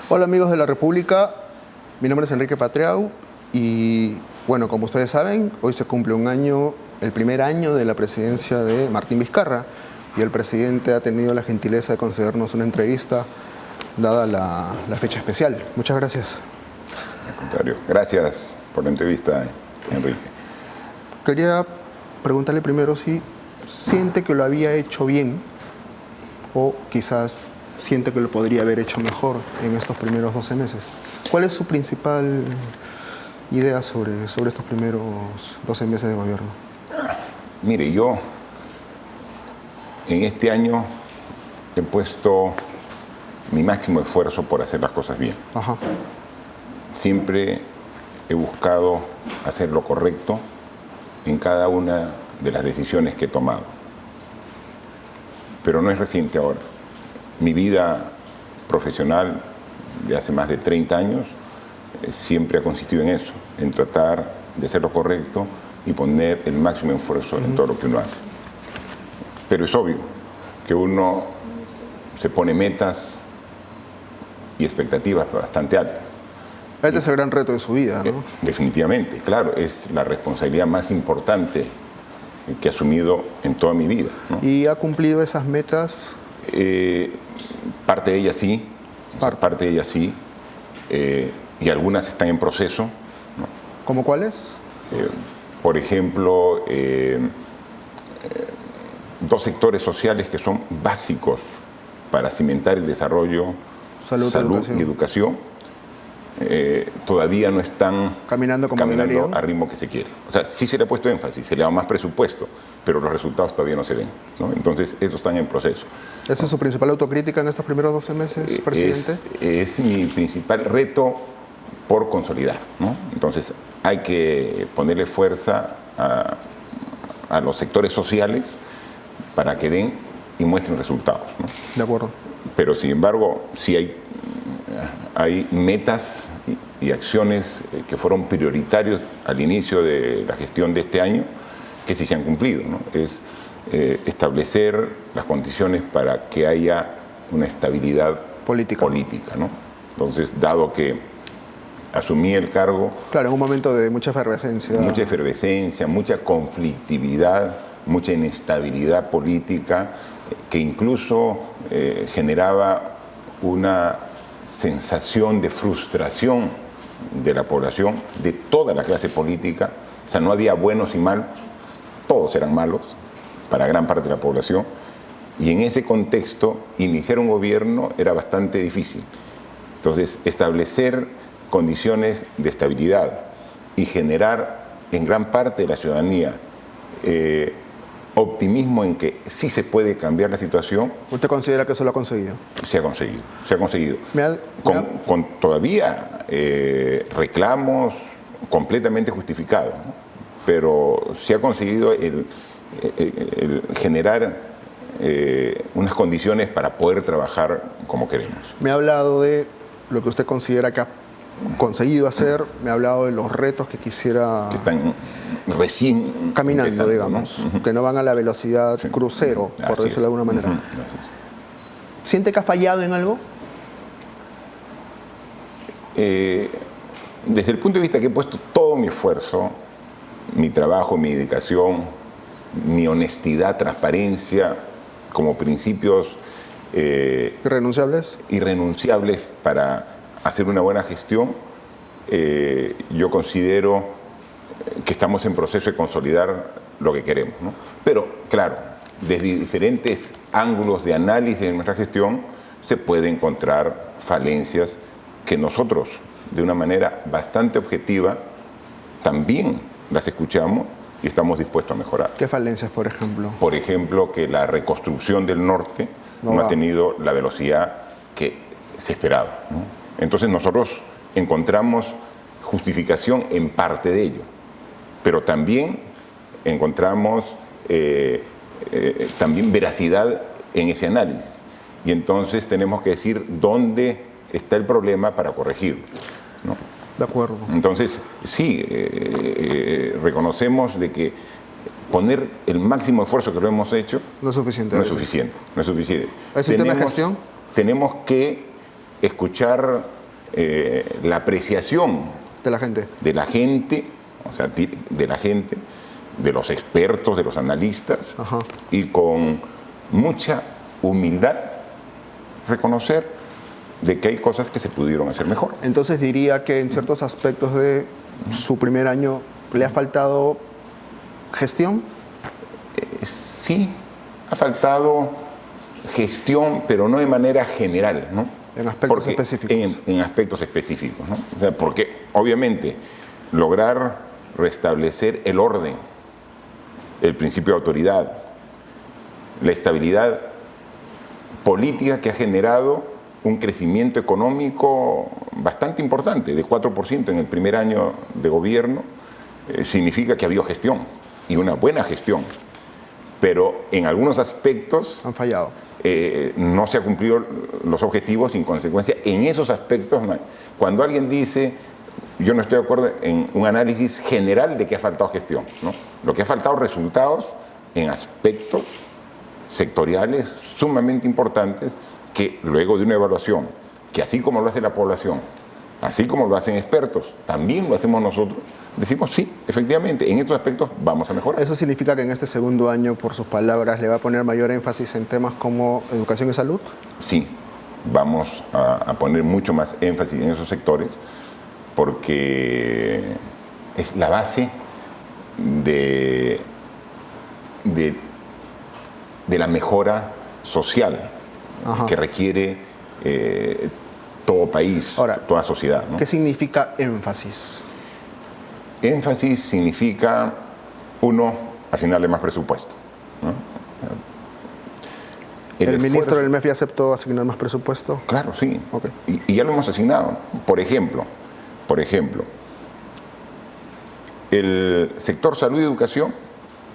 Hola amigos de la República, mi nombre es Enrique Patriau y bueno, como ustedes saben, hoy se cumple un año, el primer año de la presidencia de Martín Vizcarra y el presidente ha tenido la gentileza de concedernos una entrevista dada la fecha especial. Muchas gracias. Al contrario, gracias por la entrevista, Enrique. Quería preguntarle primero si siente que lo había hecho bien o quizás siente que lo podría haber hecho mejor en estos primeros 12 meses. ¿Cuál es su principal idea sobre estos primeros 12 meses de gobierno? Mire, yo en este año he puesto mi máximo esfuerzo por hacer las cosas bien. Ajá. Siempre he buscado hacer lo correcto en cada una de las decisiones que he tomado. Pero no es reciente ahora. Mi vida profesional de hace más de 30 años siempre ha consistido en eso, en tratar de hacer lo correcto y poner el máximo esfuerzo en todo lo que uno hace. Pero es obvio que uno se pone metas y expectativas bastante altas. Este es el gran reto de su vida, ¿no? Definitivamente, claro, es la responsabilidad más importante que he asumido en toda mi vida, ¿no? ¿Y ha cumplido esas metas? Parte de ellas sí, parte de ellas sí, y algunas están en proceso, ¿no? ¿Cómo cuáles? Por ejemplo, dos sectores sociales que son básicos para cimentar el desarrollo, salud y educación, todavía no están caminando al ritmo que se quiere. O sea, sí se le ha puesto énfasis, se le da más presupuesto, pero los resultados todavía no se ven, ¿no? Entonces, esos están en proceso. ¿Esa es su principal autocrítica en estos primeros 12 meses, presidente? Es mi principal reto por consolidar, ¿no? Entonces, hay que ponerle fuerza a los sectores sociales para que den y muestren resultados, ¿no? De acuerdo. Pero, sin embargo, sí hay metas y acciones que fueron prioritarios al inicio de la gestión de este año que sí se han cumplido, ¿no? Es establecer las condiciones para que haya una estabilidad política, ¿no? Entonces, dado que asumí el cargo... Claro, en un momento de mucha efervescencia. Mucha efervescencia, mucha conflictividad, mucha inestabilidad política, que incluso generaba una sensación de frustración de la población, de toda la clase política. O sea, no había buenos y malos, todos eran malos para gran parte de la población, y en ese contexto iniciar un gobierno era bastante difícil. Entonces, establecer condiciones de estabilidad y generar en gran parte de la ciudadanía optimismo en que sí se puede cambiar la situación. ¿Usted considera que eso lo ha conseguido? Se ha conseguido. Con todavía reclamos completamente justificados, ¿no? Pero se ha conseguido el generar unas condiciones para poder trabajar como queremos. Me ha hablado de lo que usted considera que ha conseguido hacer, me ha hablado de los retos que quisiera... Que están recién caminando, digamos, ¿no? Que no van a la velocidad crucero, por decirlo de alguna manera. ¿Siente que ha fallado en algo? Desde el punto de vista que he puesto todo mi esfuerzo, mi trabajo, mi dedicación, mi honestidad, transparencia, como principios irrenunciables para hacer una buena gestión, yo considero que estamos en proceso de consolidar lo que queremos, ¿no? Pero, claro, desde diferentes ángulos de análisis de nuestra gestión se puede encontrar falencias que nosotros, de una manera bastante objetiva, también las escuchamos y estamos dispuestos a mejorar. ¿Qué falencias, por ejemplo? Por ejemplo, que la reconstrucción del norte no ha tenido la velocidad que se esperaba, ¿no? Entonces nosotros encontramos justificación en parte de ello, pero también encontramos también veracidad en ese análisis. Y entonces tenemos que decir dónde está el problema para corregirlo, ¿no? De acuerdo. Entonces, sí, reconocemos de que poner el máximo esfuerzo que lo hemos hecho no es suficiente. No es suficiente. ¿Es un tema de gestión? Tenemos que escuchar la apreciación De la gente. de la gente, o sea, de la gente, de los expertos, de los analistas, Ajá. y con mucha humildad reconocer de que hay cosas que se pudieron hacer mejor. Entonces diría que en ciertos aspectos de su primer año le ha faltado gestión. Sí, ha faltado gestión, pero no de manera general, ¿no? En aspectos específicos. En aspectos específicos, ¿no? O sea, porque obviamente lograr restablecer el orden, el principio de autoridad, la estabilidad política que ha generado un crecimiento económico bastante importante, de 4% en el primer año de gobierno, significa que ha habido gestión, y una buena gestión. Pero en algunos aspectos Han fallado. no se han cumplido los objetivos, y en consecuencia, en esos aspectos, cuando alguien dice, yo no estoy de acuerdo en un análisis general de que ha faltado gestión, ¿no? Lo que ha faltado resultados en aspectos sectoriales sumamente importantes que luego de una evaluación, que así como lo hace la población, así como lo hacen expertos, también lo hacemos nosotros, decimos sí, efectivamente, en estos aspectos vamos a mejorar. ¿Eso significa que en este segundo año, por sus palabras, le va a poner mayor énfasis en temas como educación y salud? Sí, vamos a poner mucho más énfasis en esos sectores porque es la base de la mejora social. Ajá. Que requiere todo país, ahora, toda sociedad, ¿no? ¿Qué significa énfasis? Énfasis significa, uno, asignarle más presupuesto, ¿no? ¿El ministro del MEF ya aceptó asignar más presupuesto? Claro, sí. Okay. Y ya lo hemos asignado, ¿no? Por ejemplo, el sector salud y educación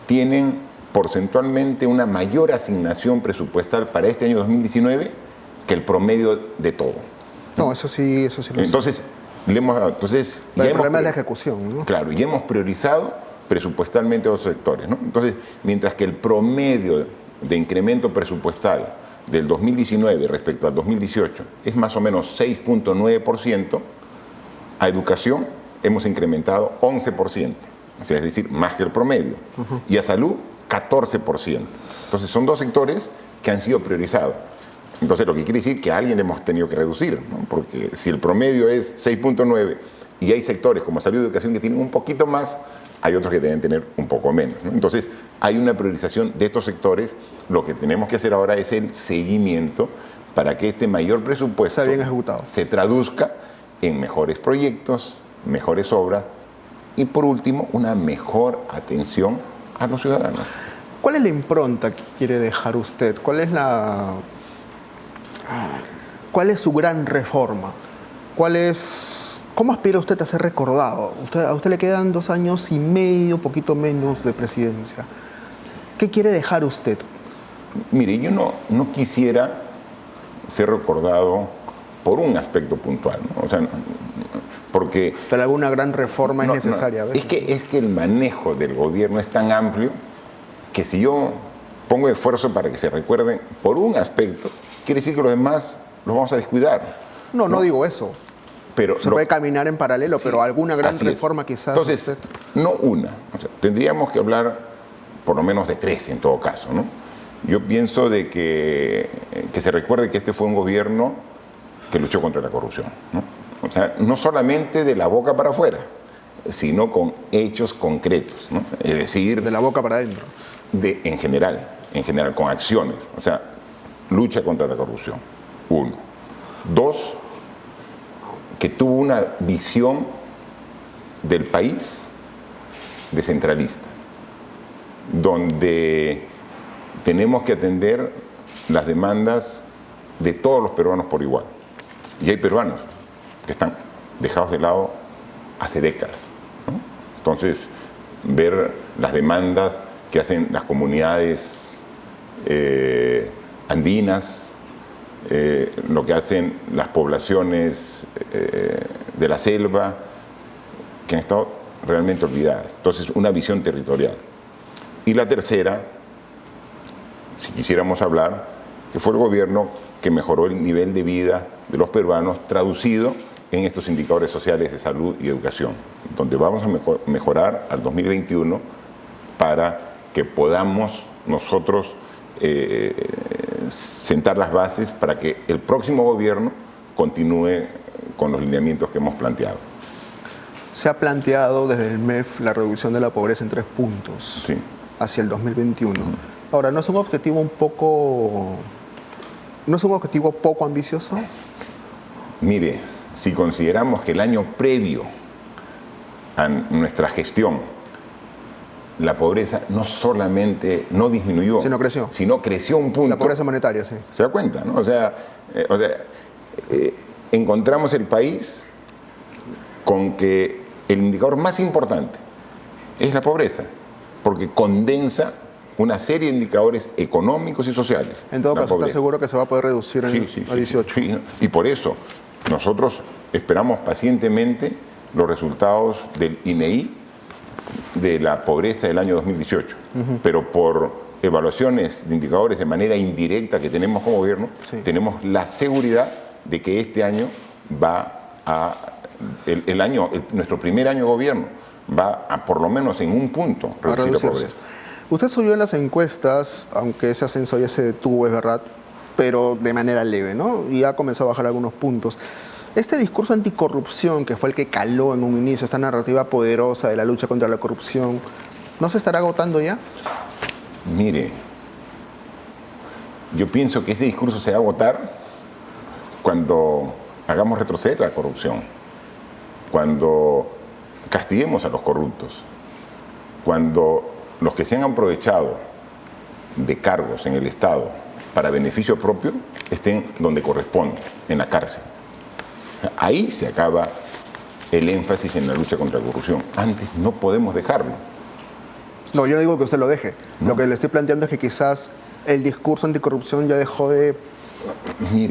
tienen porcentualmente una mayor asignación presupuestal para este año 2019 que el promedio de todo. No, eso sí lo Entonces, el problema es la ejecución, ¿no? Claro, y hemos priorizado presupuestalmente a los sectores, ¿no? Entonces, mientras que el promedio de incremento presupuestal del 2019 respecto al 2018 es más o menos 6.9%, a educación hemos incrementado 11%, o sea, es decir, más que el promedio. Y a salud, 14%. Entonces, son dos sectores que han sido priorizados. Entonces, lo que quiere decir que a alguien hemos tenido que reducir, ¿no? Porque si el promedio es 6.9 y hay sectores como salud y educación que tienen un poquito más, hay otros que deben tener un poco menos, ¿no? Entonces, hay una priorización de estos sectores. Lo que tenemos que hacer ahora es el seguimiento para que este mayor presupuesto bien ejecutado se traduzca en mejores proyectos, mejores obras y, por último, una mejor atención a los ciudadanos. ¿Cuál es la impronta que quiere dejar usted? ¿Cuál es su gran reforma? ¿Cómo aspira usted a ser recordado? A usted le quedan 2 años y medio, poquito menos de presidencia. ¿Qué quiere dejar usted? Mire, yo no quisiera ser recordado por un aspecto puntual, ¿no? O sea, porque... Pero alguna gran reforma es necesaria. Es que el manejo del gobierno es tan amplio que si yo pongo esfuerzo para que se recuerden por un aspecto, quiere decir que los demás los vamos a descuidar. No digo eso. Pero se puede caminar en paralelo, sí, pero alguna gran reforma quizás... Entonces, no una. O sea, tendríamos que hablar por lo menos de 3 en todo caso, ¿no? Yo pienso de que se recuerde que este fue un gobierno que luchó contra la corrupción, ¿no? O sea, no solamente de la boca para afuera, sino con hechos concretos, ¿no? Es decir... De la boca para adentro. En general, con acciones. O sea, lucha contra la corrupción. 1. 2, que tuvo una visión del país descentralista, donde tenemos que atender las demandas de todos los peruanos por igual. Y hay peruanos que están dejados de lado hace décadas, ¿no? Entonces, ver las demandas que hacen las comunidades andinas, lo que hacen las poblaciones de la selva, que han estado realmente olvidadas. Entonces, una visión territorial. Y la tercera, si quisiéramos hablar, que fue el gobierno que mejoró el nivel de vida de los peruanos, traducido en estos indicadores sociales de salud y educación, donde vamos a mejorar al 2021 para que podamos nosotros sentar las bases para que el próximo gobierno continúe con los lineamientos que hemos planteado. Se ha planteado desde el MEF la reducción de la pobreza en 3 puntos Sí. hacia el 2021. Ahora, ¿no es un objetivo poco ambicioso? Mire, si consideramos que el año previo a nuestra gestión, la pobreza no solamente no disminuyó, sino creció un punto. La pobreza monetaria, sí. ¿Se da cuenta, no? Encontramos el país con que el indicador más importante es la pobreza, porque condensa una serie de indicadores económicos y sociales. En todo caso, ¿está seguro que se va a poder reducir a 18? Sí, y por eso nosotros esperamos pacientemente los resultados del INEI de la pobreza del año 2018. Pero por evaluaciones de indicadores de manera indirecta que tenemos como gobierno, tenemos la seguridad de que este año nuestro primer año de gobierno va a por lo menos en un punto reducir la pobreza. Usted subió en las encuestas, aunque ese ascenso ya se detuvo, es verdad, pero de manera leve, ¿no? Y ha comenzado a bajar algunos puntos. Este discurso anticorrupción, que fue el que caló en un inicio, esta narrativa poderosa de la lucha contra la corrupción, ¿no se estará agotando ya? Mire, yo pienso que ese discurso se va a agotar cuando hagamos retroceder la corrupción, cuando castiguemos a los corruptos, cuando los que se han aprovechado de cargos en el Estado para beneficio propio estén donde corresponde, en la cárcel. Ahí se acaba el énfasis en la lucha contra la corrupción. Antes no podemos dejarlo. No, yo no digo que usted lo deje. No. Lo que le estoy planteando es que quizás el discurso anticorrupción ya dejó de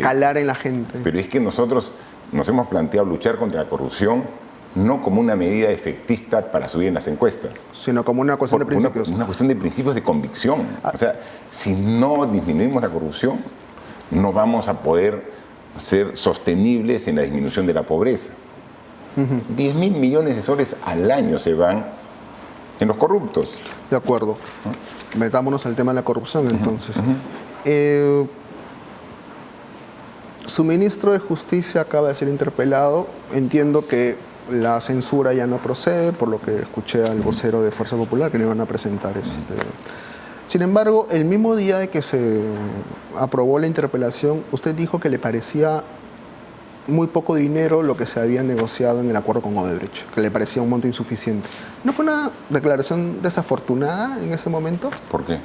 calar en la gente. Pero es que nosotros nos hemos planteado luchar contra la corrupción no como una medida efectista para subir en las encuestas, sino como una cuestión de principios. Una cuestión de principios de convicción. O sea, si no disminuimos la corrupción, no vamos a poder ser sostenibles en la disminución de la pobreza. 10.000 millones de soles al año se van en los corruptos. De acuerdo. Metámonos al tema de la corrupción, entonces. Su ministro de Justicia acaba de ser interpelado. Entiendo que la censura ya no procede, por lo que escuché al vocero de Fuerza Popular que le iban a presentar Sin embargo, el mismo día de que se aprobó la interpelación, usted dijo que le parecía muy poco dinero lo que se había negociado en el acuerdo con Odebrecht, que le parecía un monto insuficiente. ¿No fue una declaración desafortunada en ese momento? ¿Por qué?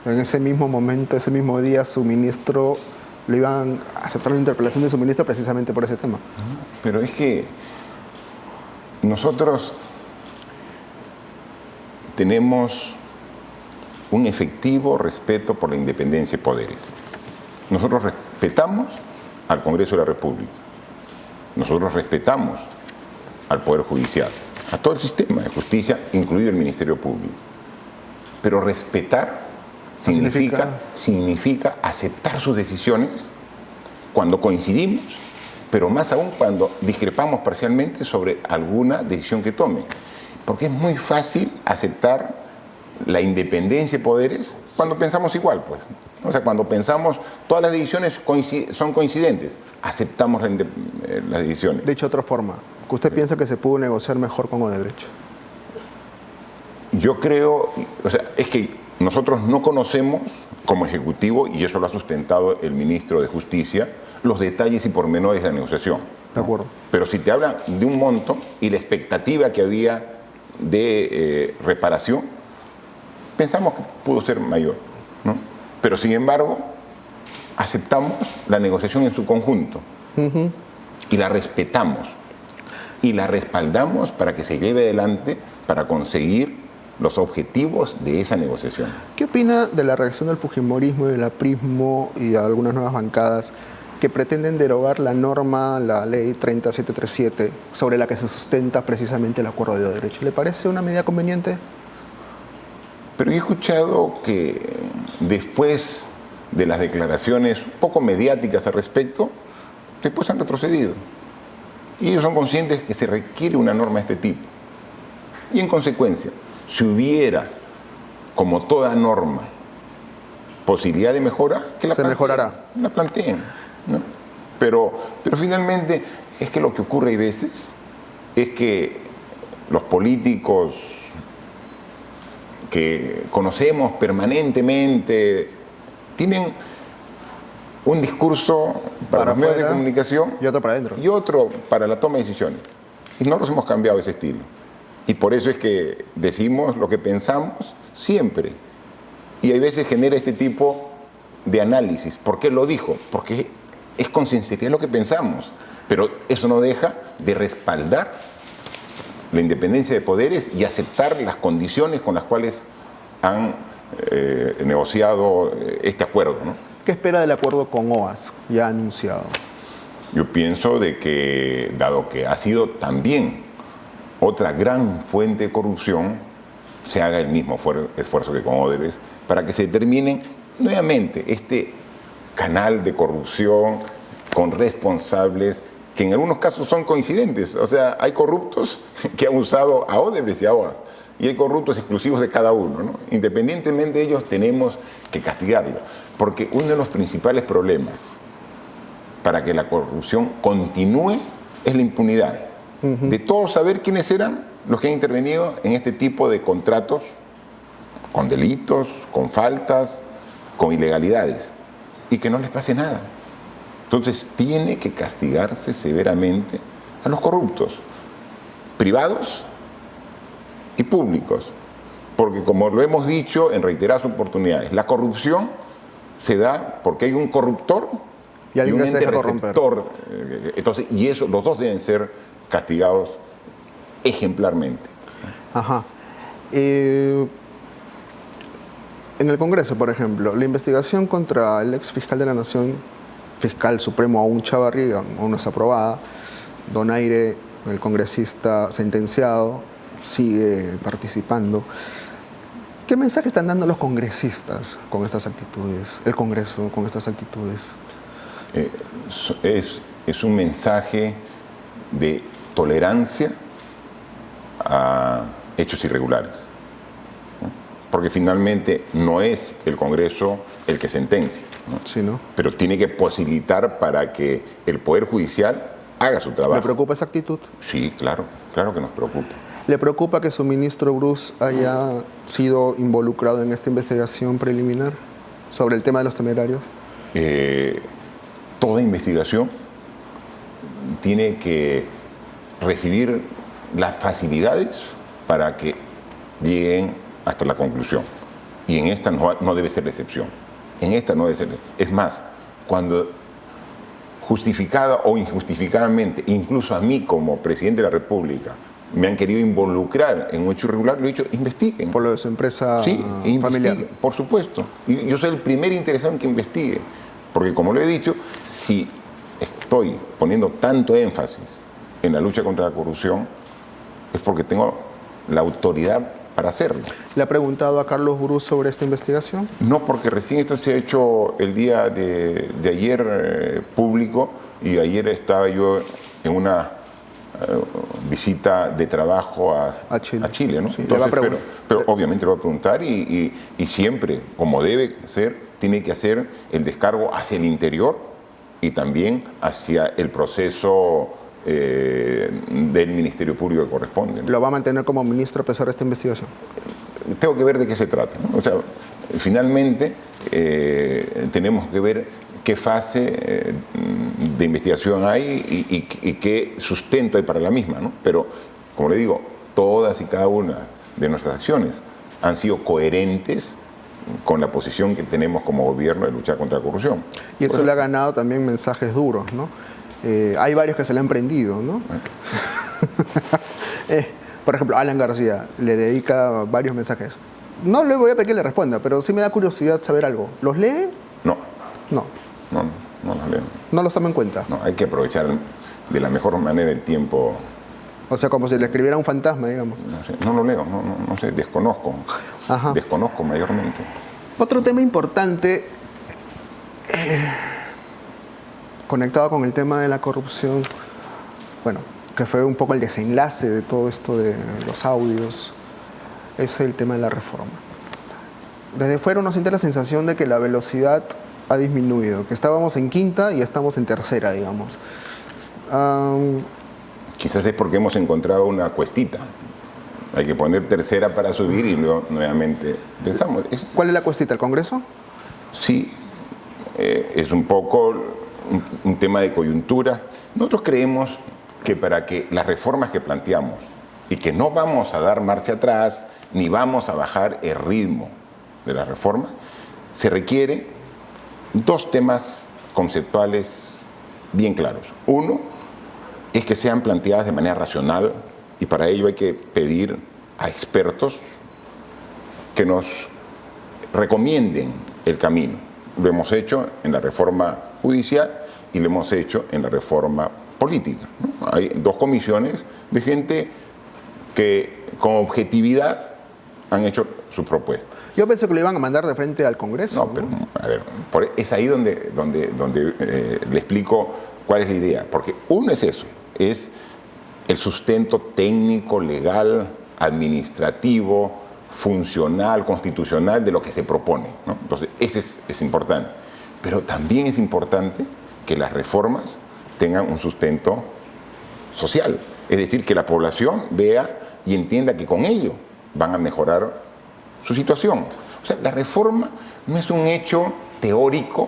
En ese mismo momento, ese mismo día, su ministro le iban a aceptar la interpelación de su ministro precisamente por ese tema. Pero es que nosotros tenemos un efectivo respeto por la independencia de poderes. Nosotros respetamos al Congreso de la República. Nosotros respetamos al Poder Judicial, a todo el sistema de justicia, incluido el Ministerio Público. Pero respetar significa aceptar sus decisiones cuando coincidimos, pero más aún cuando discrepamos parcialmente sobre alguna decisión que tome. Porque es muy fácil aceptar la independencia de poderes cuando pensamos igual, pues. O sea, cuando pensamos, todas las decisiones son coincidentes, aceptamos las decisiones. Dicho de otra forma, ¿que usted piensa que se pudo negociar mejor con Odebrecht? Yo creo, o sea, es que nosotros no conocemos como Ejecutivo, y eso lo ha sustentado el ministro de Justicia, los detalles y pormenores de la negociación. De acuerdo. Pero si te hablan de un monto y la expectativa que había de reparación, pensamos que pudo ser mayor, ¿no? Pero sin embargo, aceptamos la negociación en su conjunto y la respetamos y la respaldamos para que se lleve adelante para conseguir los objetivos de esa negociación. ¿Qué opina de la reacción del fujimorismo y del aprismo y de algunas nuevas bancadas que pretenden derogar la norma, la ley 30737, sobre la que se sustenta precisamente el acuerdo de Odebrecht? ¿Le parece una medida conveniente? Pero he escuchado que después de las declaraciones poco mediáticas al respecto, después han retrocedido. Y ellos son conscientes que se requiere una norma de este tipo. Y en consecuencia, si hubiera, como toda norma, posibilidad de mejora, que la mejorará. La planteen, ¿no? Pero finalmente es que lo que ocurre a veces es que los políticos que conocemos permanentemente tienen un discurso para los medios de comunicación y otro para adentro. Y otro para la toma de decisiones. Y nosotros hemos cambiado ese estilo. Y por eso es que decimos lo que pensamos siempre. Y hay veces genera este tipo de análisis. ¿Por qué lo dijo? Porque es con sinceridad lo que pensamos. Pero eso no deja de respaldar la independencia de poderes y aceptar las condiciones con las cuales han negociado este acuerdo, ¿no? ¿Qué espera del acuerdo con OAS ya anunciado? Yo pienso de que, dado que ha sido también otra gran fuente de corrupción, se haga el mismo esfuerzo que con Odebrecht para que se determine nuevamente este canal de corrupción con responsables que en algunos casos son coincidentes. O sea, hay corruptos que han usado a Odebrecht y a OAS, y hay corruptos exclusivos de cada uno, ¿no? Independientemente de ellos, tenemos que castigarlo, porque uno de los principales problemas para que la corrupción continúe es la impunidad. De todos saber quiénes eran los que han intervenido en este tipo de contratos con delitos, con faltas, con ilegalidades, y que no les pase nada. Entonces tiene que castigarse severamente a los corruptos, privados y públicos, porque como lo hemos dicho en reiteradas oportunidades, la corrupción se da porque hay un corruptor y un ente receptor. Entonces, y eso, los dos deben ser castigados ejemplarmente. Ajá. En el Congreso, por ejemplo, la investigación contra el ex fiscal de la Nación, fiscal supremo Aún Chávarri, aún no es aprobada. Donaire, el congresista sentenciado, sigue participando. ¿Qué mensaje están dando los congresistas con estas actitudes, el Congreso con estas actitudes? Es un mensaje de tolerancia a hechos irregulares, ¿no? Porque finalmente no es el Congreso el que sentencia, ¿no? Sí, ¿no? Pero tiene que posibilitar para que el Poder Judicial haga su trabajo. ¿Le preocupa esa actitud? Sí, claro que nos preocupa. ¿Le preocupa que su ministro Bruce haya sido involucrado en esta investigación preliminar sobre el tema de los temerarios? Toda investigación tiene que recibir las facilidades para que lleguen hasta la conclusión. Y en esta no debe ser la excepción. En esta no debe ser. Es más, cuando justificada o injustificadamente, incluso a mí como presidente de la República, me han querido involucrar en un hecho irregular, lo he dicho, investiguen. Por lo de su empresa familiar. Por supuesto. Y yo soy el primer interesado en que investigue. Porque como lo he dicho, si estoy poniendo tanto énfasis en la lucha contra la corrupción, es porque tengo la autoridad para hacerlo. ¿Le ha preguntado a Carlos Bruce sobre esta investigación? No, porque recién esto se ha hecho el día de ayer público, y ayer estaba yo en una visita de trabajo a Chile, ¿no? Sí, entonces, pero obviamente lo va a preguntar y siempre, como debe ser, tiene que hacer el descargo hacia el interior y también hacia el proceso del Ministerio Público que corresponde, ¿no? ¿Lo va a mantener como ministro a pesar de esta investigación? Tengo que ver de qué se trata, ¿no? O sea, finalmente tenemos que ver qué fase de investigación hay y qué sustento hay para la misma, ¿no? Pero, como le digo, todas y cada una de nuestras acciones han sido coherentes con la posición que tenemos como gobierno de luchar contra la corrupción. Y eso le ha ganado también mensajes duros, ¿no? Hay varios que se le han prendido, ¿no? Por ejemplo, Alan García le dedica varios mensajes. No le voy a pedir que le responda, pero sí me da curiosidad saber algo. ¿Los lee? No. No. No los leo. ¿No los toma en cuenta? No, hay que aprovechar de la mejor manera el tiempo. O sea, como si le escribiera un fantasma, digamos. No sé, no lo leo, no sé, desconozco. Ajá. Desconozco mayormente. Otro tema importante, conectado con el tema de la corrupción, bueno, que fue un poco el desenlace de todo esto de los audios, es el tema de la reforma. Desde fuera uno siente la sensación de que la velocidad ha disminuido, que estábamos en quinta y estamos en tercera, digamos. Quizás es porque hemos encontrado una cuestita. Hay que poner tercera para subir y luego nuevamente pensamos. ¿Cuál es la cuestita? ¿El Congreso? Sí, es un poco un tema de coyuntura. Nosotros creemos que para que las reformas que planteamos y que no vamos a dar marcha atrás ni vamos a bajar el ritmo de la reforma, se requiere dos temas conceptuales bien claros. Uno es que sean planteadas de manera racional y para ello hay que pedir a expertos que nos recomienden el camino. Lo hemos hecho en la reforma judicial y lo hemos hecho en la reforma política, ¿no? Hay dos comisiones de gente que con objetividad han hecho su propuesta. Yo pensé que lo iban a mandar de frente al Congreso. No, pero a ver, es ahí donde le explico cuál es la idea. Porque uno es eso, es el sustento técnico, legal, administrativo, funcional, constitucional de lo que se propone, ¿no? Entonces, ese es importante. Pero también es importante que las reformas tengan un sustento social. Es decir, que la población vea y entienda que con ello van a mejorar su situación. O sea, la reforma no es un hecho teórico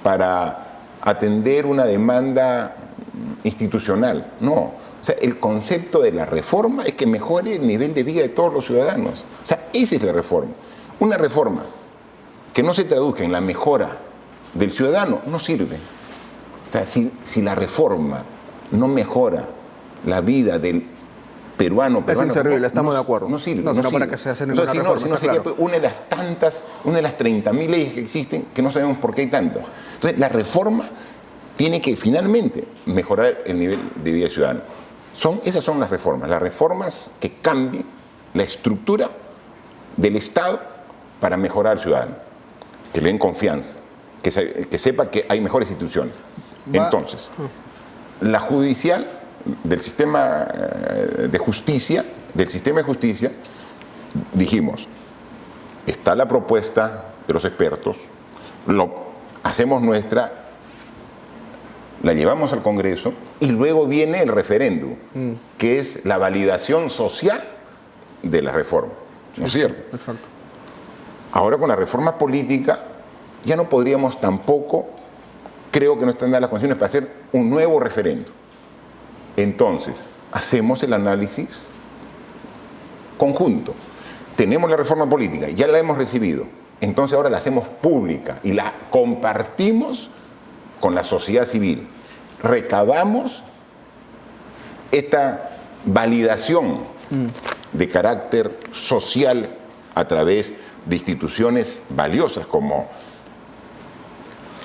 para atender una demanda institucional, no. O sea, el concepto de la reforma es que mejore el nivel de vida de todos los ciudadanos. O sea, esa es la reforma. Una reforma que no se traduzca en la mejora del ciudadano no sirve. O sea, si la reforma no mejora la vida del peruano, es inservible, estamos de acuerdo. No sirve. No sirve para que se hace ninguna reforma. Si no sería una de las 30.000 leyes que existen que no sabemos por qué hay tantas. Entonces, la reforma tiene que finalmente mejorar el nivel de vida del ciudadano. Esas son las reformas que cambien la estructura del Estado para mejorar al ciudadano, que le den confianza, que sepa que hay mejores instituciones. Entonces, la judicial del sistema de justicia, dijimos, está la propuesta de los expertos, lo hacemos nuestra, la llevamos al Congreso y luego viene el referéndum, que es la validación social de la reforma, ¿no es cierto? Exacto. Ahora con la reforma política ya no podríamos tampoco, creo que no están dadas las condiciones para hacer un nuevo referéndum. Entonces, hacemos el análisis conjunto. Tenemos la reforma política, ya la hemos recibido. Entonces ahora la hacemos pública y la compartimos con la sociedad civil. Recabamos esta validación de carácter social a través de instituciones valiosas como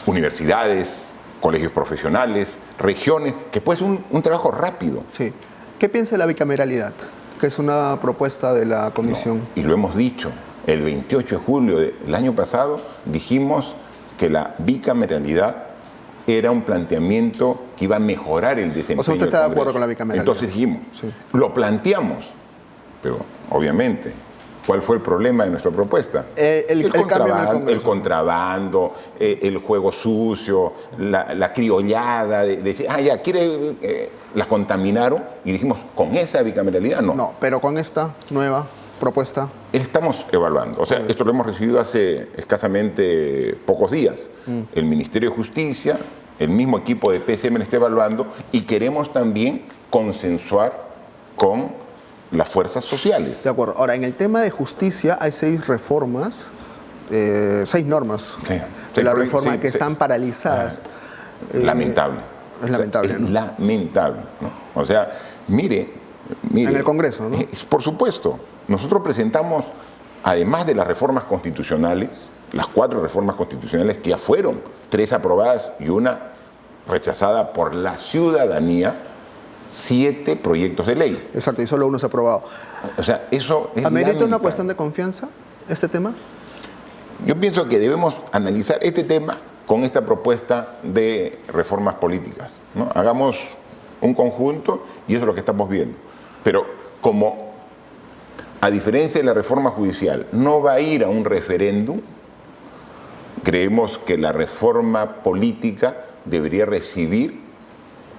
universidades, colegios profesionales, regiones, que puede ser un trabajo rápido. Sí. ¿Qué piensa de la bicameralidad? Que es una propuesta de la Comisión. No, y lo hemos dicho, el 28 de julio del año pasado dijimos que la bicameralidad era un planteamiento que iba a mejorar el desempeño. O sea, usted está de acuerdo con la bicameralidad. Entonces dijimos, sí, lo planteamos, pero obviamente, ¿cuál fue el problema de nuestra propuesta? El contrabando, el juego sucio, la criollada, de decir, la contaminaron y dijimos, con esa bicameralidad no. No, pero con esta nueva propuesta. Estamos evaluando, o sea, esto lo hemos recibido hace escasamente pocos días. El Ministerio de Justicia, el mismo equipo de PCM lo está evaluando y queremos también consensuar con las fuerzas sociales. De acuerdo. Ahora, en el tema de justicia hay 6 reformas, 6 normas de la reforma que están paralizadas. Lamentable. Es lamentable, es ¿no? lamentable, ¿no? O sea, mire. En el Congreso, ¿no? Por supuesto. Nosotros presentamos, además de las reformas constitucionales, las 4 reformas constitucionales que ya fueron, 3 aprobadas y una rechazada por la ciudadanía, 7 proyectos de ley. Exacto, y solo uno se ha aprobado. O sea, eso es ¿Amerita una cuestión de confianza este tema? Yo pienso que debemos analizar este tema con esta propuesta de reformas políticas, ¿no? Hagamos un conjunto y eso es lo que estamos viendo. Pero como, a diferencia de la reforma judicial, no va a ir a un referéndum, creemos que la reforma política debería recibir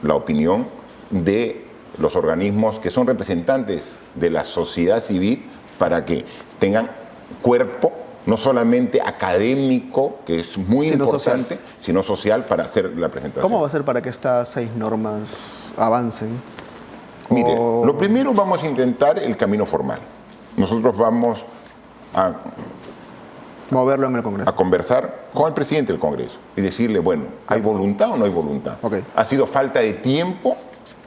la opinión de los organismos que son representantes de la sociedad civil para que tengan cuerpo, no solamente académico, que es muy importante, sino social para hacer la presentación. ¿Cómo va a ser para que estas 6 normas avancen? Mire, lo primero vamos a intentar el camino formal. Nosotros vamos a moverlo en el Congreso. A conversar con el presidente del Congreso y decirle, bueno, ¿hay voluntad o no hay voluntad? Okay. ¿Ha sido falta de tiempo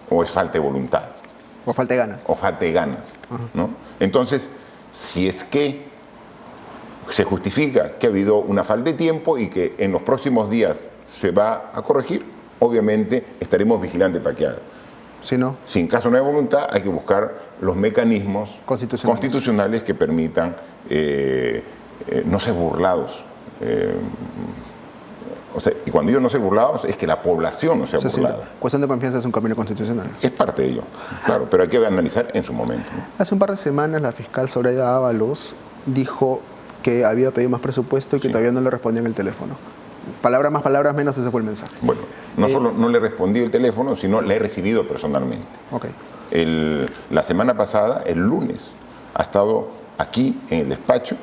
o es falta de voluntad? O falta de ganas. O falta de ganas, ¿no? Entonces, si es que se justifica que ha habido una falta de tiempo y que en los próximos días se va a corregir, obviamente estaremos vigilantes para que haga. Si no, si en caso no hay voluntad, hay que buscar los mecanismos constitucionales que permitan no ser burlados. O sea, y cuando digo no ser burlados, es que la población no sea burlada. Cuestión de confianza es un camino constitucional. Es parte de ello, claro, pero hay que analizar en su momento, ¿no? Hace un par de semanas la fiscal Zoraida Ábalos dijo que había pedido más presupuesto y que todavía no le respondían el teléfono. Palabras más, palabras menos, ese fue el mensaje. Bueno, no solo no le respondí el teléfono, sino le he recibido personalmente. Okay. La semana pasada, el lunes, ha estado aquí en el despacho,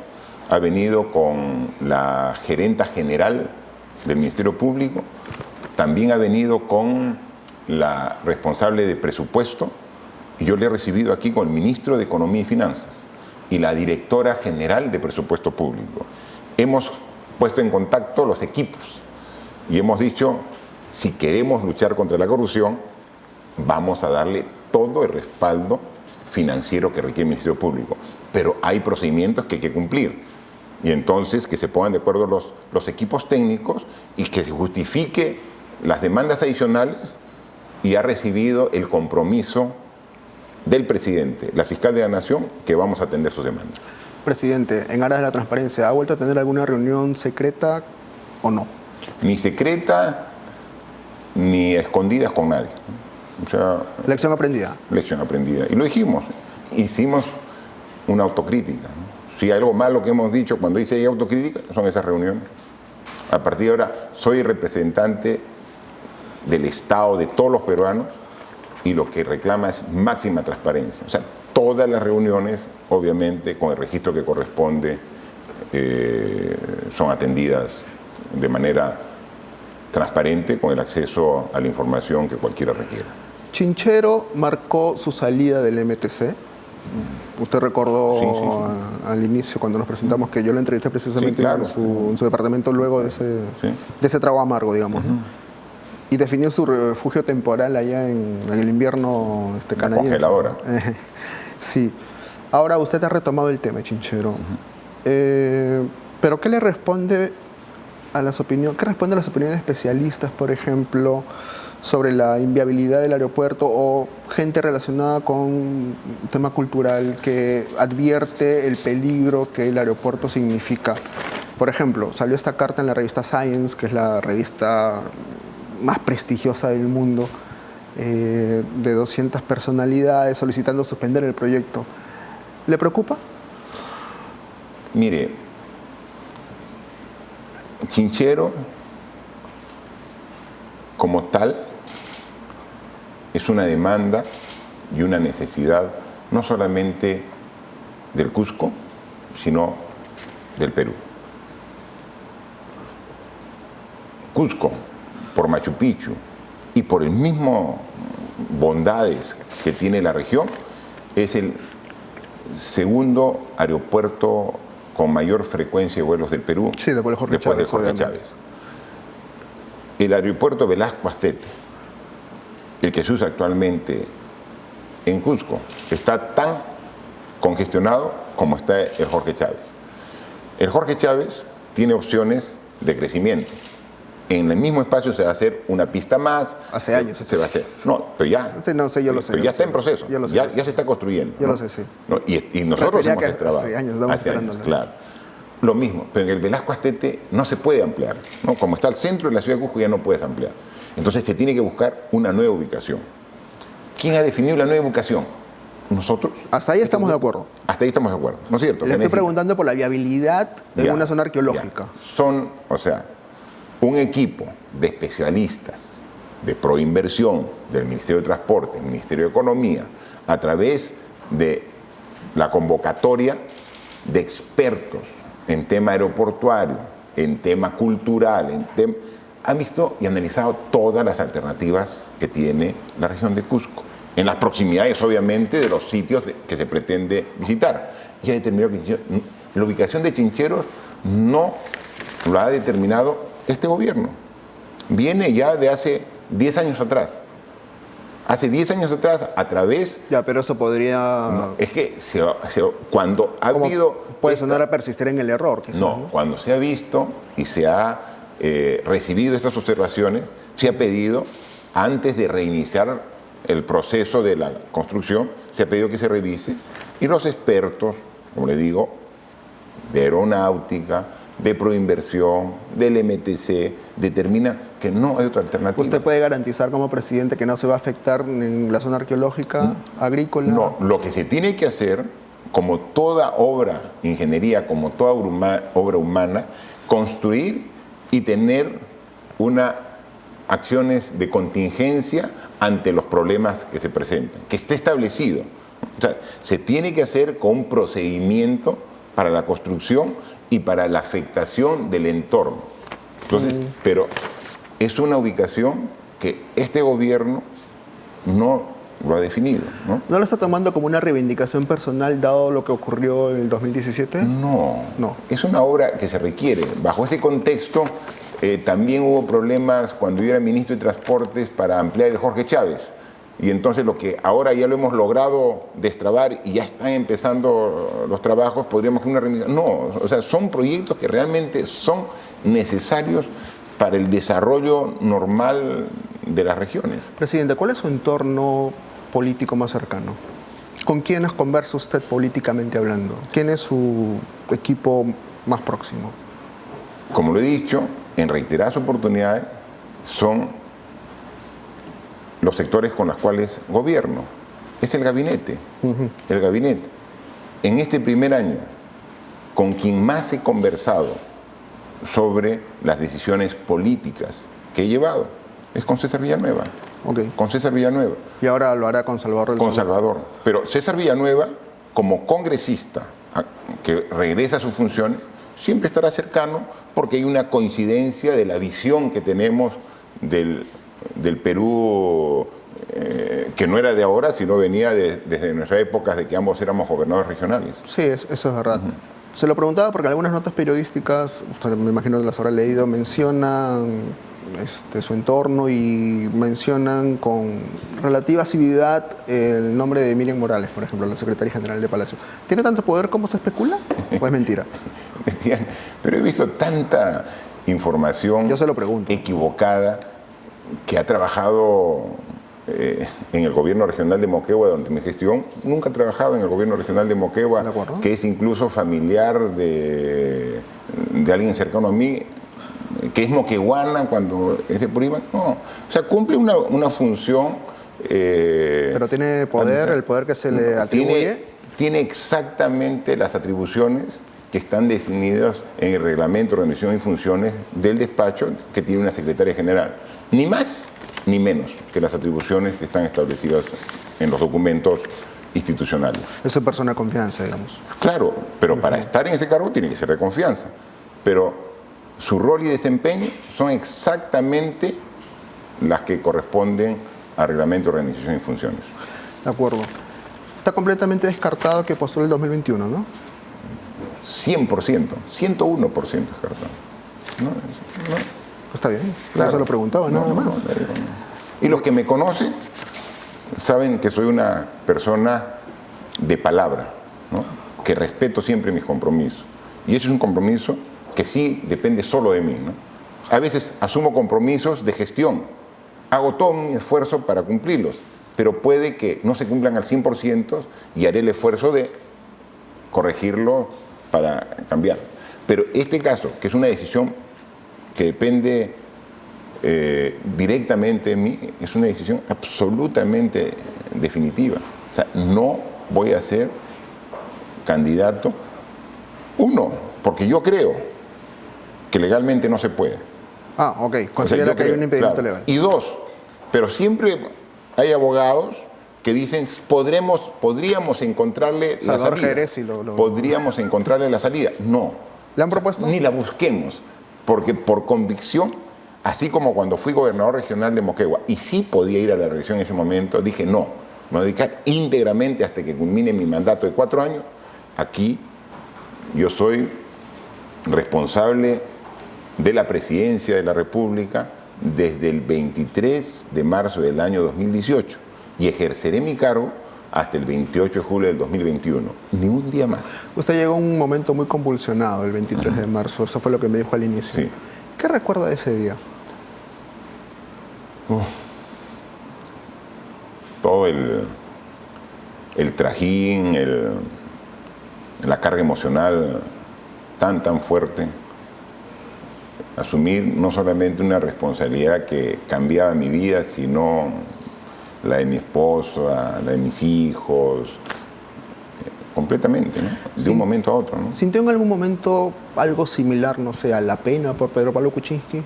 ha venido con la gerenta general del Ministerio Público, también ha venido con la responsable de presupuesto, y yo le he recibido aquí con el ministro de Economía y Finanzas y la directora general de Presupuesto Público. Hemos puesto en contacto los equipos y hemos dicho, si queremos luchar contra la corrupción, vamos a darle todo el respaldo financiero que requiere el Ministerio Público, pero hay procedimientos que hay que cumplir. Y entonces que se pongan de acuerdo los equipos técnicos y que se justifique las demandas adicionales, y ha recibido el compromiso del presidente, la fiscal de la Nación, que vamos a atender sus demandas. Presidente, en aras de la transparencia, ¿ha vuelto a tener alguna reunión secreta o no? Ni secreta ni escondidas con nadie. O sea, lección aprendida. Lección aprendida. Y lo dijimos, hicimos una autocrítica, ¿no? Si hay algo malo que hemos dicho cuando dice hay autocrítica, son esas reuniones. A partir de ahora, soy representante del Estado, de todos los peruanos, y lo que reclama es máxima transparencia. O sea, todas las reuniones, obviamente, con el registro que corresponde, son atendidas de manera transparente, con el acceso a la información que cualquiera requiera. Chinchero marcó su salida del MTC. Usted recordó al inicio, cuando nos presentamos, que yo lo entrevisté precisamente en su departamento luego de ese trago amargo, digamos, ¿no? Y definió su refugio temporal allá en el invierno canadiense. Congeladora. Sí. Ahora usted ha retomado el tema, Chinchero. Pero ¿qué le responde a las opiniones? ¿Qué responde a las opiniones de especialistas, por ejemplo, sobre la inviabilidad del aeropuerto, o gente relacionada con un tema cultural que advierte el peligro que el aeropuerto significa? Por ejemplo, salió esta carta en la revista Science, que es la revista más prestigiosa del mundo, de 200 personalidades solicitando suspender el proyecto. ¿Le preocupa? Mire, Chinchero, como tal, es una demanda y una necesidad no solamente del Cusco, sino del Perú. Cusco, por Machu Picchu y por el mismo bondades que tiene la región, es el segundo aeropuerto con mayor frecuencia de vuelos del Perú, después de Jorge Chávez. El aeropuerto Velasco Astete, el que se usa actualmente en Cusco, está tan congestionado como está el Jorge Chávez. El Jorge Chávez tiene opciones de crecimiento. En el mismo espacio se va a hacer una pista más. Hace años. Se va a hacer. No, pero ya. No sé, yo lo sé. Pero ya está en proceso. Ya se está construyendo. Yo lo sé, sí. ¿No? Y nosotros hemos trabajado. Hace años, estamos esperando. Claro. Lo mismo, pero en el Velasco Astete no se puede ampliar, ¿no? Como está al centro de la ciudad de Cusco, ya no puedes ampliar. Entonces se tiene que buscar una nueva ubicación. ¿Quién ha definido la nueva educación? Nosotros. Hasta ahí estamos de acuerdo. Hasta ahí estamos de acuerdo, ¿no es cierto? Le estoy preguntando por la viabilidad de una zona arqueológica. Son, un equipo de especialistas de Proinversión, del Ministerio de Transporte, del Ministerio de Economía, a través de la convocatoria de expertos en tema aeroportuario, en tema cultural, han visto y analizado todas las alternativas que tiene la región de Cusco, en las proximidades, obviamente, de los sitios que se pretende visitar. Y ha determinado que la ubicación de Chincheros no lo ha determinado este gobierno. Viene ya de hace 10 años atrás. Hace 10 años atrás, a través... Ya, pero eso podría... No, es que cuando ha habido... Puede sonar a persistir en el error. Quizás, ¿no? Cuando se ha visto y se ha recibido estas observaciones, se ha pedido, antes de reiniciar el proceso de la construcción, se ha pedido que se revise. Y los expertos, como le digo, de aeronáutica, de Proinversión, del MTC, determina que no hay otra alternativa. ¿Usted puede garantizar como presidente que no se va a afectar en la zona arqueológica, agrícola? No, lo que se tiene que hacer, como toda obra, ingeniería, como toda obra humana, construir y tener acciones de contingencia ante los problemas que se presentan, que esté establecido. O sea, se tiene que hacer con un procedimiento para la construcción y para la afectación del entorno. Entonces, pero es una ubicación que este gobierno no lo ha definido, ¿no? ¿No lo está tomando como una reivindicación personal dado lo que ocurrió en el 2017? No. Es una obra que se requiere. Bajo ese contexto, también hubo problemas cuando yo era ministro de Transportes para ampliar el Jorge Chávez. Y entonces lo que ahora ya lo hemos logrado destrabar y ya están empezando los trabajos, podríamos hacer una reivindicación. No, son proyectos que realmente son necesarios para el desarrollo normal de las regiones. Presidente, ¿cuál es su entorno político más cercano? ¿Con quiénes conversa usted políticamente hablando? ¿Quién es su equipo más próximo? Como lo he dicho, en reiteradas oportunidades, son los sectores con los cuales gobierno. Es el gabinete. El gabinete. En este primer año, con quien más he conversado sobre las decisiones políticas que he llevado, es con César Villanueva. Con César Villanueva. Y ahora lo hará con Salvador del Sol. Con Salvador. Pero César Villanueva, como congresista que regresa a sus funciones, siempre estará cercano porque hay una coincidencia de la visión que tenemos del Perú, que no era de ahora, sino venía desde nuestras épocas de que ambos éramos gobernadores regionales. Sí, eso es verdad. Se lo preguntaba porque algunas notas periodísticas, usted me imagino que las habrá leído, mencionan su entorno y mencionan con relativa asiduidad el nombre de Miriam Morales, por ejemplo, la secretaria general de Palacio. ¿Tiene tanto poder como se especula? ¿O es mentira? Pero he visto tanta información Yo se lo pregunto. equivocada que ha trabajado en el gobierno regional de Moquegua durante mi gestión. Nunca trabajaba en el gobierno regional de Moquegua, que es incluso familiar de alguien cercano a mí, que es moqueguana cuando es de Purímac. No, o sea, cumple una función. Pero tiene poder, el poder que se le atribuye. Tiene exactamente las atribuciones que están definidas en el reglamento de organización y funciones del despacho que tiene una secretaria general. Ni más ni menos que las atribuciones que están establecidas en los documentos institucionales. Eso es persona de confianza, digamos. Claro, pero para estar en ese cargo tiene que ser de confianza. Pero su rol y desempeño son exactamente las que corresponden al reglamento de organización y funciones. De acuerdo. Está completamente descartado que postule el 2021, ¿no? 100%, 101% descartado. ¿No? Está bien, claro. Eso lo preguntaba, nada más. Y los que me conocen saben que soy una persona de palabra, ¿no? Que respeto siempre mis compromisos. Y eso es un compromiso que sí depende solo de mí, ¿no? A veces asumo compromisos de gestión, hago todo mi esfuerzo para cumplirlos, pero puede que no se cumplan al 100% y haré el esfuerzo de corregirlo para cambiar. Pero este caso, que es una decisión que depende directamente de mí, es una decisión absolutamente definitiva. O sea, no voy a ser candidato, uno, porque yo creo que legalmente no se puede. Ah, ok. Considera que hay un impedimento legal. Y dos, pero siempre hay abogados que dicen podríamos encontrarle la salida. Podríamos encontrarle la salida. No. ¿Le han propuesto? Ni la busquemos, porque por convicción, así como cuando fui gobernador regional de Moquegua, y sí podía ir a la reelección en ese momento, dije no, me voy a dedicar íntegramente hasta que culmine mi mandato de 4 años. Aquí yo soy responsable de la presidencia de la República desde el 23 de marzo del año 2018 y ejerceré mi cargo hasta el 28 de julio del 2021. Ni un día más. Usted llegó a un momento muy convulsionado el 23 de marzo, eso fue lo que me dijo al inicio. Sí. ¿Qué recuerda de ese día? Todo el trajín, la carga emocional tan fuerte. Asumir no solamente una responsabilidad que cambiaba mi vida, sino la de mi esposa, la de mis hijos, completamente, ¿no? De un momento a otro, ¿no? ¿Sintió en algún momento algo similar, no sé, a la pena por Pedro Pablo Kuczynski?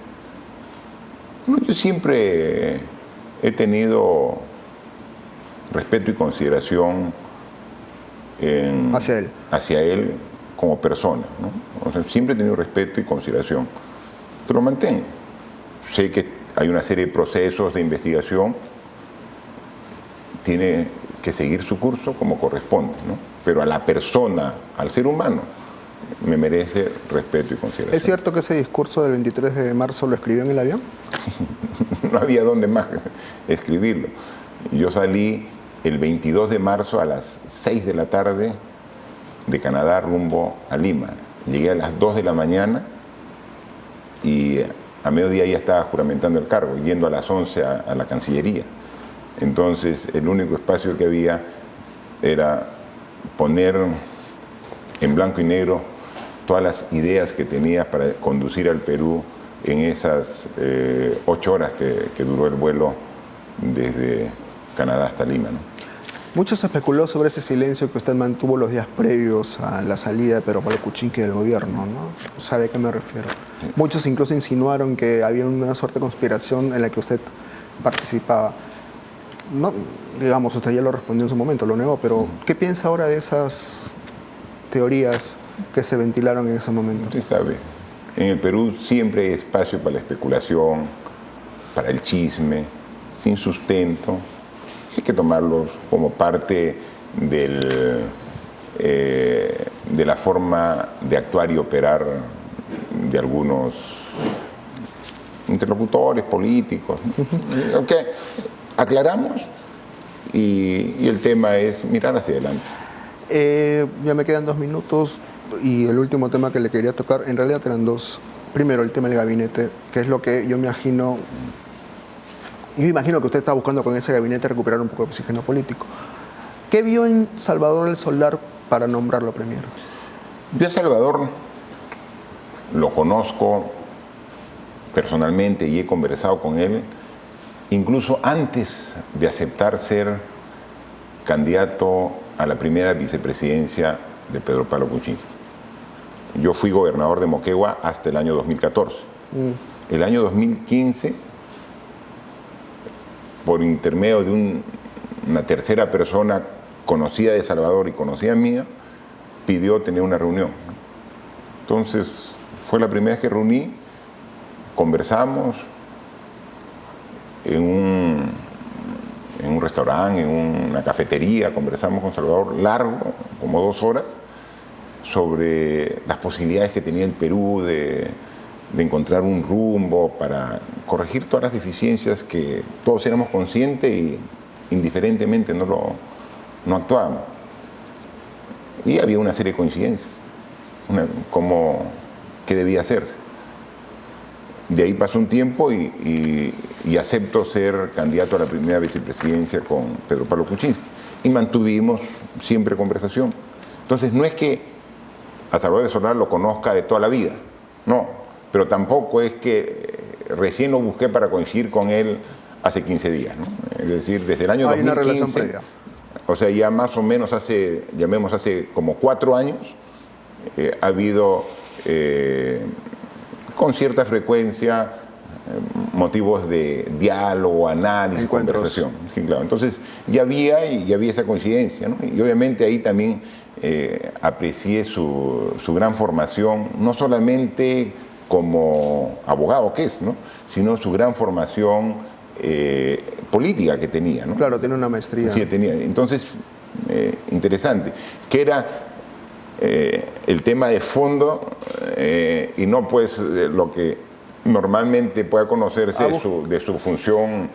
No, yo siempre he tenido respeto y consideración hacia él como persona, ¿no? O sea, siempre he tenido respeto y consideración, que lo mantengo. Sé que hay una serie de procesos de investigación, tiene que seguir su curso como corresponde, ¿no? Pero a la persona, al ser humano, me merece respeto y consideración. ¿Es cierto que ese discurso del 23 de marzo lo escribió en el avión? No había dónde más escribirlo. Yo salí el 22 de marzo a las 6 de la tarde de Canadá rumbo a Lima. Llegué a las 2 de la mañana y a mediodía ya estaba juramentando el cargo, yendo a las 11 a la Cancillería. Entonces, el único espacio que había era poner en blanco y negro todas las ideas que tenía para conducir al Perú en esas 8 horas que duró el vuelo desde Canadá hasta Lima, ¿no? Mucho se especuló sobre ese silencio que usted mantuvo los días previos a la salida de Pedro Pablo Kuczynski del gobierno, ¿no? ¿Sabe a qué me refiero? Sí. Muchos incluso insinuaron que había una suerte de conspiración en la que usted participaba. No, digamos, usted ya lo respondió en su momento, lo negó, pero ¿qué piensa ahora de esas teorías que se ventilaron en ese momento? Usted sabe, en el Perú siempre hay espacio para la especulación, para el chisme, sin sustento. Hay que tomarlos como parte de la forma de actuar y operar de algunos interlocutores políticos, ¿no? Okay. Aclaramos y el tema es mirar hacia adelante. Ya me quedan 2 minutos y el último tema que le quería tocar, en realidad eran 2. Primero, el tema del gabinete, que es lo que yo imagino que usted está buscando con ese gabinete recuperar un poco de oxígeno político. ¿Qué vio en Salvador El Solar para nombrarlo premier? Yo a Salvador lo conozco personalmente y he conversado con él incluso antes de aceptar ser candidato a la primera vicepresidencia de Pedro Pablo Kuczynski. Yo fui gobernador de Moquegua hasta el año 2014. El año 2015, por intermedio de una tercera persona conocida de Salvador y conocida mía, pidió tener una reunión. Entonces, fue la primera vez que reuní, conversamos en un restaurante, en una cafetería, conversamos con Salvador largo, como 2 horas, sobre las posibilidades que tenía el Perú de encontrar un rumbo para corregir todas las deficiencias que todos éramos conscientes y indiferentemente no actuábamos. Y había una serie de coincidencias, qué debía hacerse. De ahí pasó un tiempo y acepto ser candidato a la primera vicepresidencia con Pedro Pablo Kuczynski. Y mantuvimos siempre conversación. Entonces, no es que a Salvador El Solar lo conozca de toda la vida, no. Pero tampoco es que recién lo busqué para coincidir con él hace 15 días, ¿no? Es decir, desde el año Hay 2015, una relación previa. o sea, ya más o menos hace como 4 años, ha habido con cierta frecuencia motivos de diálogo, análisis, Encuentros. conversación. Sí, claro. Entonces ya había esa coincidencia, ¿no? Y obviamente ahí también aprecié su gran formación, no solamente como abogado que es, ¿no? Sino su gran formación política que tenía, ¿no? Claro, tiene una maestría. Sí, tenía. Entonces, interesante. Que era el tema de fondo y no pues lo que normalmente pueda conocerse de su función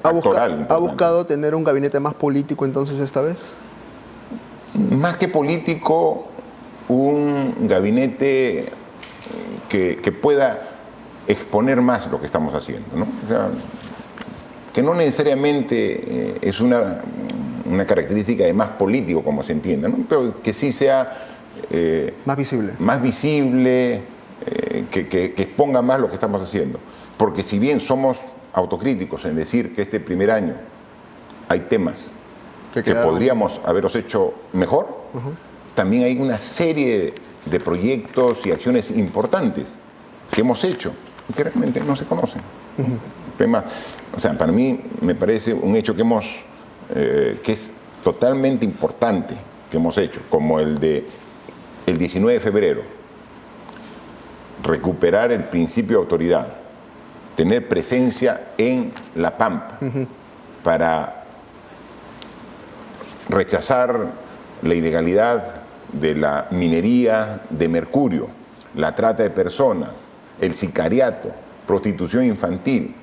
actoral. ¿Ha buscado tener un gabinete más político entonces esta vez? Más que político, un gabinete que pueda exponer más lo que estamos haciendo, ¿no? O sea, que no necesariamente es una característica de más político, como se entienda, ¿no? Pero que sí sea Más visible. Más visible, que exponga más lo que estamos haciendo. Porque si bien somos autocríticos en decir que este primer año hay temas que podríamos haberlos hecho mejor, también hay una serie de proyectos y acciones importantes que hemos hecho y que realmente no se conocen. Temas, o sea, para mí me parece un hecho que es totalmente importante que hemos hecho, como el 19 de febrero, recuperar el principio de autoridad, tener presencia en La Pampa para rechazar la ilegalidad de la minería de mercurio, la trata de personas, el sicariato, prostitución infantil,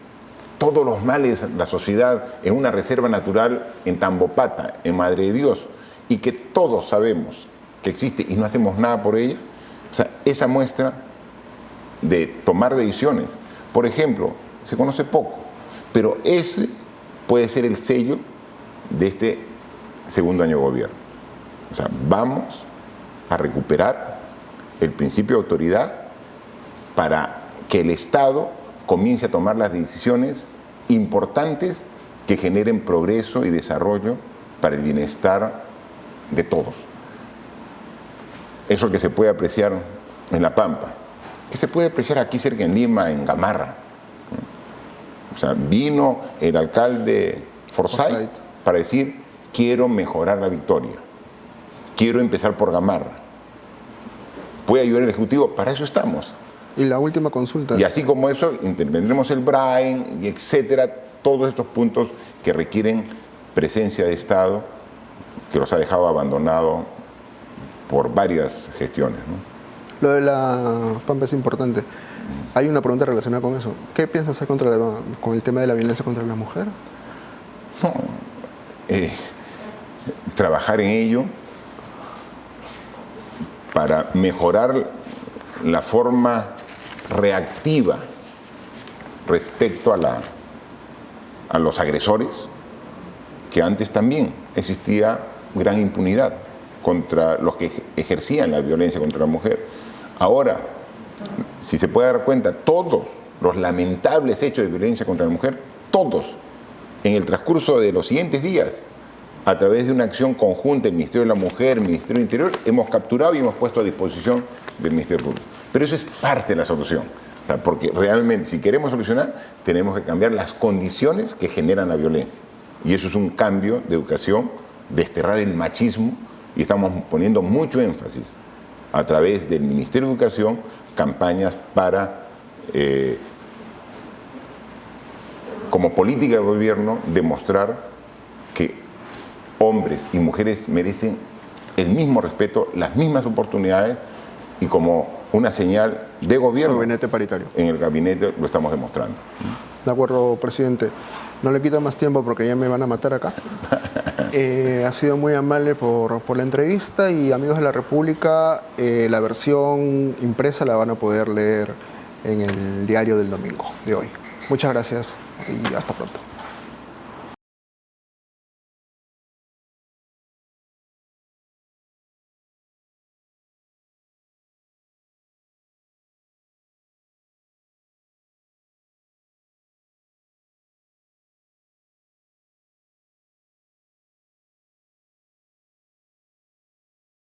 todos los males de la sociedad en una reserva natural en Tambopata, en Madre de Dios, y que todos sabemos que existe y no hacemos nada por ella. O sea, esa muestra de tomar decisiones, por ejemplo, se conoce poco, pero ese puede ser el sello de este segundo año de gobierno. O sea, vamos a recuperar el principio de autoridad para que el Estado comience a tomar las decisiones importantes que generen progreso y desarrollo para el bienestar de todos. Eso que se puede apreciar en La Pampa, que se puede apreciar aquí cerca en Lima, en Gamarra. O sea, vino el alcalde Forsyth para decir: quiero mejorar la Victoria, quiero empezar por Gamarra. ¿Puede ayudar el Ejecutivo? Para eso estamos. Y la última consulta. Y así como eso, intervendremos el BRAEN, y etcétera, todos estos puntos que requieren presencia de Estado, que los ha dejado abandonados por varias gestiones, ¿no? Lo de La Pampa es importante. Hay una pregunta relacionada con eso. ¿Qué piensas hacer con el tema de la violencia contra la mujer? No, trabajar en ello para mejorar la forma reactiva respecto a los agresores, que antes también existía gran impunidad contra los que ejercían la violencia contra la mujer. Ahora, si se puede dar cuenta, todos los lamentables hechos de violencia contra la mujer, todos, en el transcurso de los siguientes días, a través de una acción conjunta del Ministerio de la Mujer, el Ministerio del Interior, hemos capturado y hemos puesto a disposición del Ministerio Público. Pero eso es parte de la solución. O sea, porque realmente, si queremos solucionar, tenemos que cambiar las condiciones que generan la violencia. Y eso es un cambio de educación, desterrar el machismo, y estamos poniendo mucho énfasis a través del Ministerio de Educación, campañas para, como política de gobierno, demostrar que hombres y mujeres merecen el mismo respeto, las mismas oportunidades, y como una señal de gobierno, Gabinete paritario. En el gabinete lo estamos demostrando. De acuerdo, presidente. No le quito más tiempo porque ya me van a matar acá. Ha sido muy amable por la entrevista, y amigos de la República, la versión impresa la van a poder leer en el diario del domingo de hoy. Muchas gracias y hasta pronto.